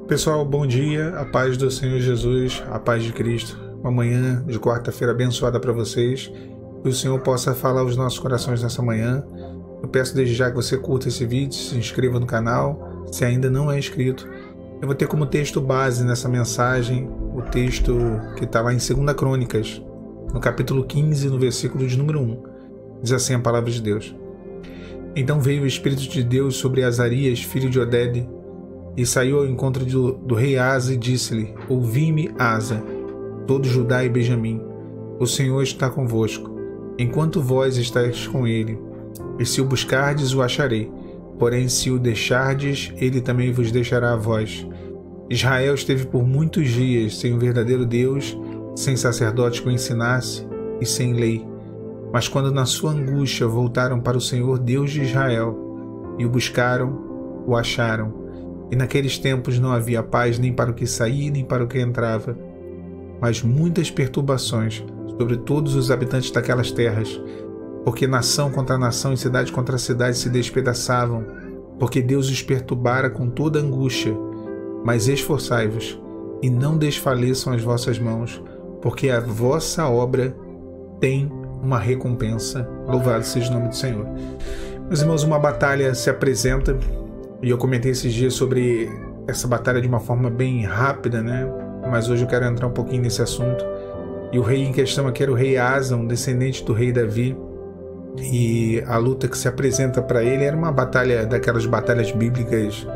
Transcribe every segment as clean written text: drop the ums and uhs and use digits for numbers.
Pessoal, bom dia, a paz do Senhor Jesus, a paz de Cristo. Uma manhã de quarta-feira abençoada para vocês. Que o Senhor possa falar aos nossos corações nessa manhã. Eu peço desde já que você curta esse vídeo, se inscreva no canal, se ainda não é inscrito. Eu vou ter como texto base nessa mensagem o texto que está lá em 2 Crônicas, no capítulo 15, no versículo de número 1. Diz assim a palavra de Deus. Então veio o Espírito de Deus sobre Azarias, filho de Oded, e saiu ao encontro do rei Asa e disse-lhe: Ouvi-me, Asa, todo Judá e Benjamim, o Senhor está convosco, enquanto vós estáis com ele. E se o buscardes, o acharei. Porém, se o deixardes, ele também vos deixará a vós. Israel esteve por muitos dias sem o verdadeiro Deus, sem sacerdote que o ensinasse e sem lei. Mas quando na sua angústia voltaram para o Senhor Deus de Israel e o buscaram, o acharam. E naqueles tempos não havia paz nem para o que saía nem para o que entrava, mas muitas perturbações sobre todos os habitantes daquelas terras, porque nação contra nação e cidade contra cidade se despedaçavam, porque Deus os perturbara com toda angústia. Mas esforçai-vos e não desfaleçam as vossas mãos, porque a vossa obra tem uma recompensa. Louvado seja o nome do Senhor. Meus irmãos, uma batalha se apresenta. E eu comentei esses dias sobre essa batalha de uma forma bem rápida, né? Mas hoje eu quero entrar um pouquinho nesse assunto. E o rei em questão aqui era o rei Asa, um descendente do rei Davi. E a luta que se apresenta para ele era uma batalha daquelas batalhas bíblicas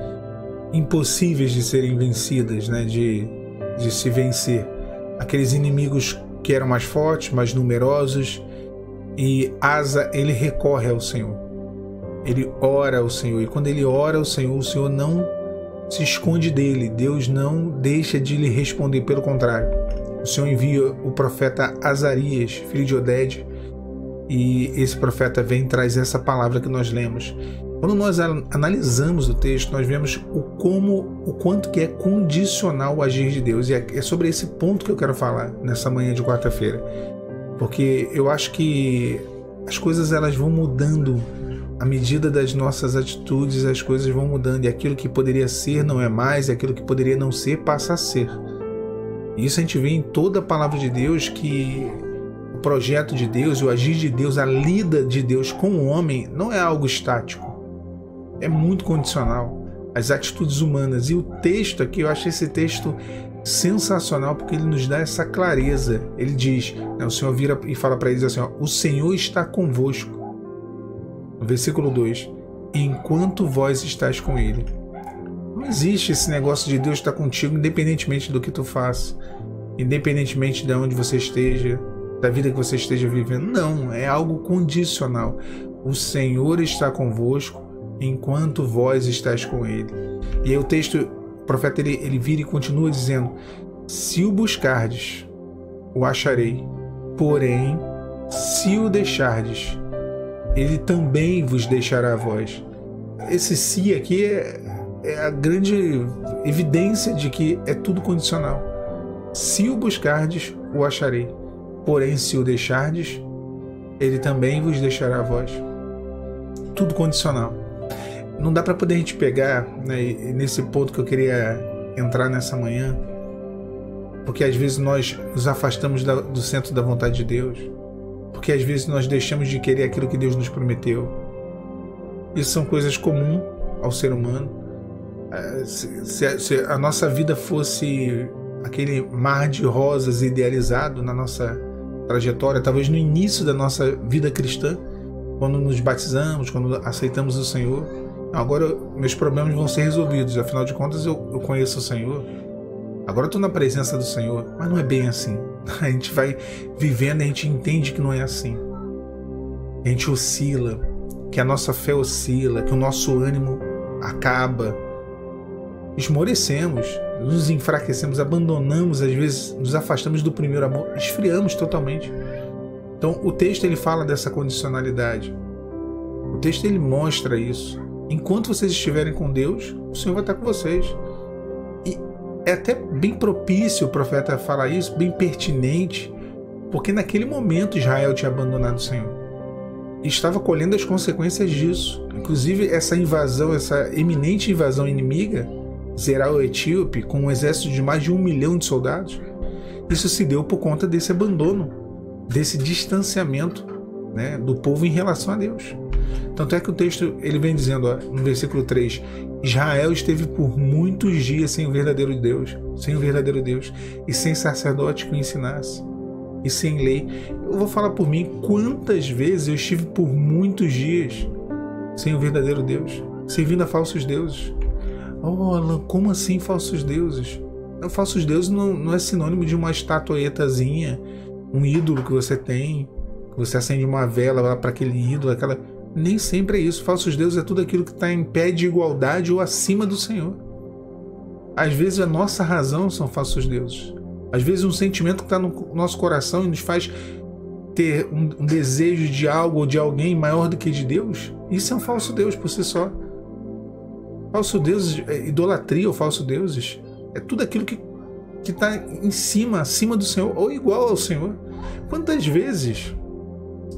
impossíveis de serem vencidas, né? De se vencer. Aqueles inimigos que eram mais fortes, mais numerosos. E Asa, ele recorre ao Senhor. Ele ora ao Senhor, e quando ele ora ao Senhor, o Senhor não se esconde dele, Deus não deixa de lhe responder, pelo contrário. O Senhor envia o profeta Azarias, filho de Oded, e esse profeta vem e traz essa palavra que nós lemos. Quando nós analisamos o texto, nós vemos o quanto que é condicional o agir de Deus, e é sobre esse ponto que eu quero falar nessa manhã de quarta-feira, porque eu acho que as coisas elas vão mudando. À medida das nossas atitudes, as coisas vão mudando, e aquilo que poderia ser não é mais, e aquilo que poderia não ser passa a ser. Isso a gente vê em toda a palavra de Deus, que o projeto de Deus, o agir de Deus, a lida de Deus com o homem não é algo estático, é muito condicional. As atitudes humanas, e o texto aqui, eu acho esse texto sensacional, porque ele nos dá essa clareza. Ele diz, né, o Senhor vira e fala para eles assim, ó, o Senhor está convosco. No versículo 2, enquanto vós estáis com ele. Não existe esse negócio de Deus estar contigo independentemente do que tu faça, independentemente de onde você esteja, da vida que você esteja vivendo. Não, é algo condicional. O Senhor está convosco enquanto vós estáis com ele. E aí o texto, o profeta ele vira e continua dizendo, se o buscardes, o acharei, porém, se o deixardes, ele também vos deixará a vós. Esse se aqui é a grande evidência de que é tudo condicional. Se o buscardes, o acharei. Porém, se o deixardes, ele também vos deixará a vós. Tudo condicional. Não dá para poder a gente pegar, né, nesse ponto que eu queria entrar nessa manhã, porque às vezes nós nos afastamos do centro da vontade de Deus. Porque às vezes nós deixamos de querer aquilo que Deus nos prometeu. Isso são coisas comuns ao ser humano. Se a nossa vida fosse aquele mar de rosas idealizado na nossa trajetória, talvez no início da nossa vida cristã, quando nos batizamos, quando aceitamos o Senhor, agora meus problemas vão ser resolvidos, afinal de contas eu conheço o Senhor, agora eu estou na presença do Senhor. Mas não é bem assim. A gente vai vivendo e a gente entende que não é assim. A gente oscila, que a nossa fé oscila, que o nosso ânimo acaba. Esmorecemos, nos enfraquecemos, abandonamos, às vezes nos afastamos do primeiro amor, esfriamos totalmente. Então o texto ele fala dessa condicionalidade. O texto ele mostra isso. Enquanto vocês estiverem com Deus, o Senhor vai estar com vocês. E é até bem propício o profeta falar isso, bem pertinente, porque naquele momento Israel tinha abandonado o Senhor. E estava colhendo as consequências disso. Inclusive essa invasão, essa eminente invasão inimiga, zerar o etíope com um exército de mais de 1 milhão de soldados, isso se deu por conta desse abandono, desse distanciamento, né, do povo em relação a Deus. Tanto é que o texto ele vem dizendo, ó, no versículo 3, Israel esteve por muitos dias sem o verdadeiro Deus, e sem sacerdote que o ensinasse, e sem lei. Eu vou falar por mim, quantas vezes eu estive por muitos dias sem o verdadeiro Deus, servindo a falsos deuses. Oh, Alan, como assim falsos deuses? Falsos deuses não é sinônimo de uma estatuetazinha, um ídolo que você tem, que você acende uma vela para aquele ídolo, aquela... Nem sempre é isso. Falsos deuses é tudo aquilo que está em pé de igualdade ou acima do Senhor. Às vezes a nossa razão são falsos deuses. Às vezes um sentimento que está no nosso coração e nos faz ter um desejo de algo ou de alguém maior do que de Deus, isso é um falso Deus por si só. Falso Deus, idolatria ou falso deuses, é tudo aquilo que está em cima, acima do Senhor ou igual ao Senhor. Quantas vezes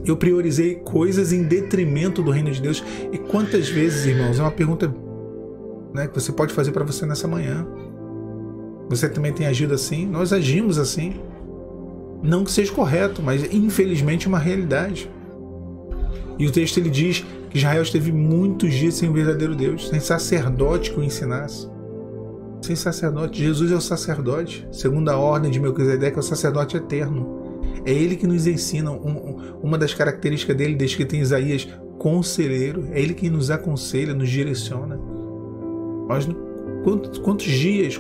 eu priorizei coisas em detrimento do reino de Deus? E quantas vezes, irmãos, é uma pergunta, né, que você pode fazer para você nessa manhã. Você também tem agido assim? Nós agimos assim. Não que seja correto, mas infelizmente é uma realidade. E o texto ele diz que Israel esteve muitos dias sem o verdadeiro Deus, sem sacerdote que o ensinasse. Sem sacerdote. Jesus é o sacerdote. Segundo a ordem de Melquisedeque, é o sacerdote eterno. É ele que nos ensina. Uma das características dele, descrita em Isaías, conselheiro. É ele que nos aconselha, nos direciona. Quantos dias,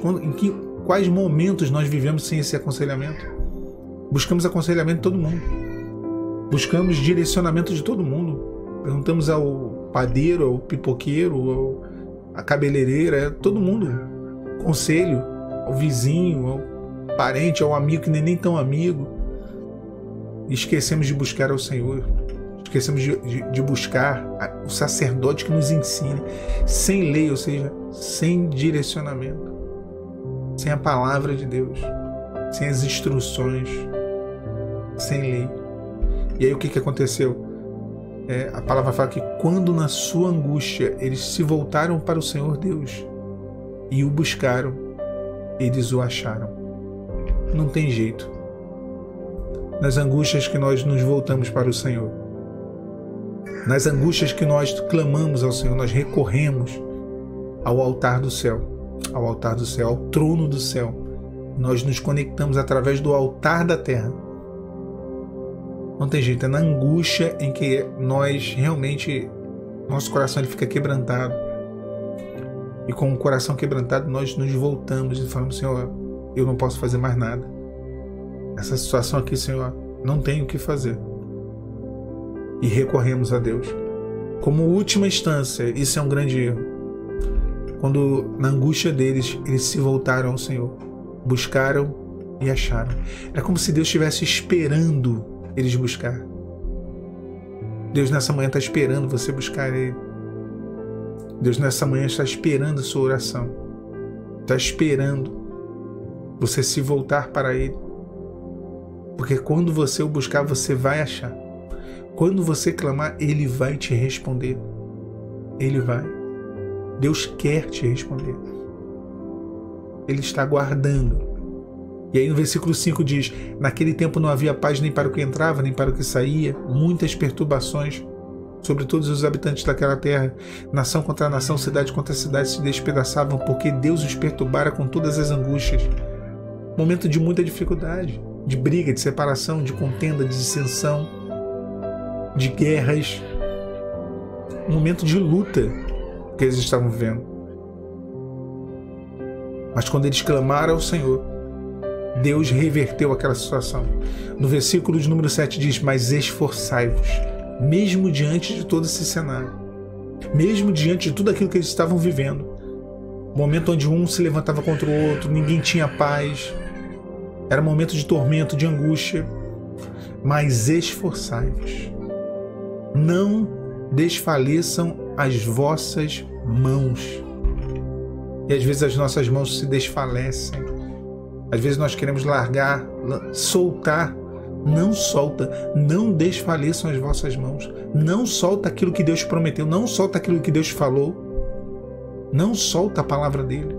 quais momentos nós vivemos sem esse aconselhamento? Buscamos aconselhamento de todo mundo. Buscamos direcionamento de todo mundo. Perguntamos ao padeiro, ao pipoqueiro, à cabeleireira, todo mundo. Conselho ao vizinho, ao parente, ao amigo que nem tão amigo. E esquecemos de buscar ao Senhor. Esquecemos de buscar o sacerdote que nos ensine. Sem lei, ou seja, sem direcionamento. Sem a palavra de Deus. Sem as instruções. Sem lei. E aí o que aconteceu? A palavra fala que quando na sua angústia eles se voltaram para o Senhor Deus e o buscaram, eles o acharam. Não tem jeito. Nas angústias que nós nos voltamos para o Senhor, nas angústias que nós clamamos ao Senhor, nós recorremos ao altar do céu, ao trono do céu. Nós nos conectamos através do altar da terra. Não tem jeito, é na angústia em que nós realmente, nosso coração ele fica quebrantado. E com o coração quebrantado nós nos voltamos e falamos: Senhor, eu não posso fazer mais nada. Essa situação aqui, Senhor, não tenho o que fazer. E recorremos a Deus. Como última instância, isso é um grande erro. Quando na angústia deles, eles se voltaram ao Senhor, buscaram e acharam. É como se Deus estivesse esperando eles buscar. Deus nessa manhã está esperando você buscar Ele. Deus nessa manhã está esperando a sua oração. Está esperando você se voltar para Ele. Porque quando você o buscar, você vai achar. Quando você clamar, Ele vai te responder. Ele vai. Deus quer te responder. Ele está aguardando. E aí no versículo 5 diz: naquele tempo não havia paz nem para o que entrava, nem para o que saía, muitas perturbações sobre todos os habitantes daquela terra. Nação contra nação, cidade contra cidade se despedaçavam, porque Deus os perturbara com todas as angústias. Momento de muita dificuldade, de briga, de separação, de contenda, de dissensão, de guerras. Um momento de luta que eles estavam vivendo. Mas quando eles clamaram ao Senhor, Deus reverteu aquela situação. No versículo de número 7 diz: mas esforçai-vos, mesmo diante de todo esse cenário, mesmo diante de tudo aquilo que eles estavam vivendo, momento onde um se levantava contra o outro, ninguém tinha paz, era um momento de tormento, de angústia, mas esforçai-vos, não desfaleçam as vossas mãos. E às vezes as nossas mãos se desfalecem. Às vezes nós queremos largar, soltar. Não solta, não desfaleçam as vossas mãos. Não solta aquilo que Deus prometeu, não solta aquilo que Deus falou. Não solta a palavra dele.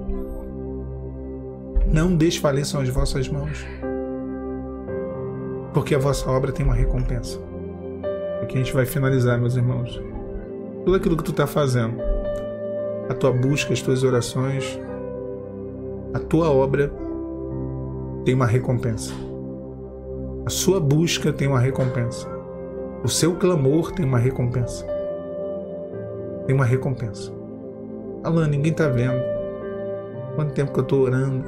Não desfaleçam as vossas mãos, porque a vossa obra tem uma recompensa. Aqui a gente vai finalizar, meus irmãos. Tudo aquilo que tu está fazendo, a tua busca, as tuas orações, a tua obra tem uma recompensa. A sua busca tem uma recompensa. O seu clamor tem uma recompensa. Tem uma recompensa. Alan, ninguém está vendo. Quanto tempo que eu estou orando,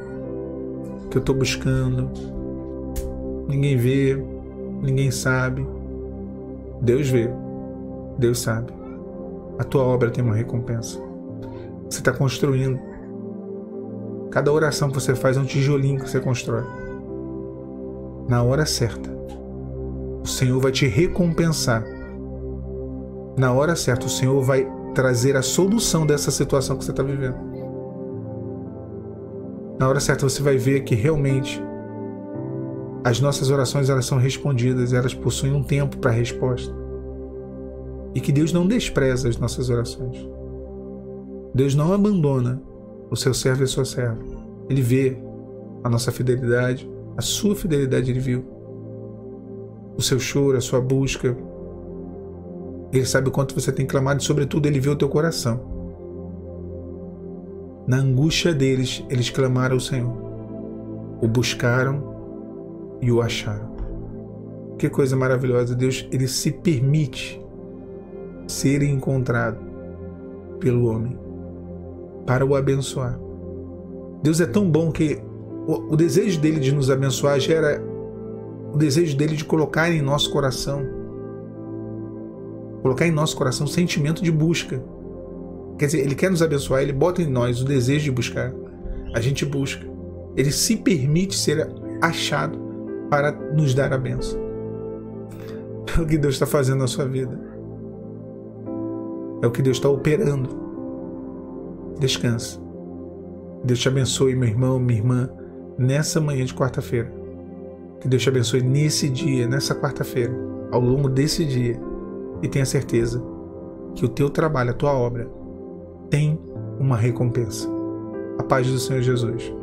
que eu estou buscando. Ninguém vê, ninguém sabe. Deus vê, Deus sabe. A tua obra tem uma recompensa. Você está construindo. Cada oração que você faz é um tijolinho que você constrói. Na hora certa, o Senhor vai te recompensar. Na hora certa, o Senhor vai trazer a solução dessa situação que você está vivendo. Na hora certa, você vai ver que realmente as nossas orações, elas são respondidas, elas possuem um tempo para a resposta. E que Deus não despreza as nossas orações. Deus não abandona o seu servo e a sua serva. Ele vê a nossa fidelidade, a sua fidelidade Ele viu. O seu choro, a sua busca. Ele sabe o quanto você tem clamado e, sobretudo, Ele vê o teu coração. Na angústia deles, eles clamaram ao Senhor. O buscaram e o acharam. Que coisa maravilhosa. Deus, Ele se permite ser encontrado pelo homem para o abençoar. Deus é tão bom que o desejo dele de nos abençoar gera o desejo dele de colocar em nosso coração um sentimento de busca. Quer dizer, Ele quer nos abençoar, Ele bota em nós o desejo de buscar. A gente busca. Ele se permite ser achado para nos dar a bênção. É o que Deus está fazendo na sua vida. É o que Deus está operando. Descansa. Deus te abençoe, meu irmão, minha irmã, nessa manhã de quarta-feira. Que Deus te abençoe nesse dia, nessa quarta-feira, ao longo desse dia. E tenha certeza que o teu trabalho, a tua obra, tem uma recompensa. A paz do Senhor Jesus.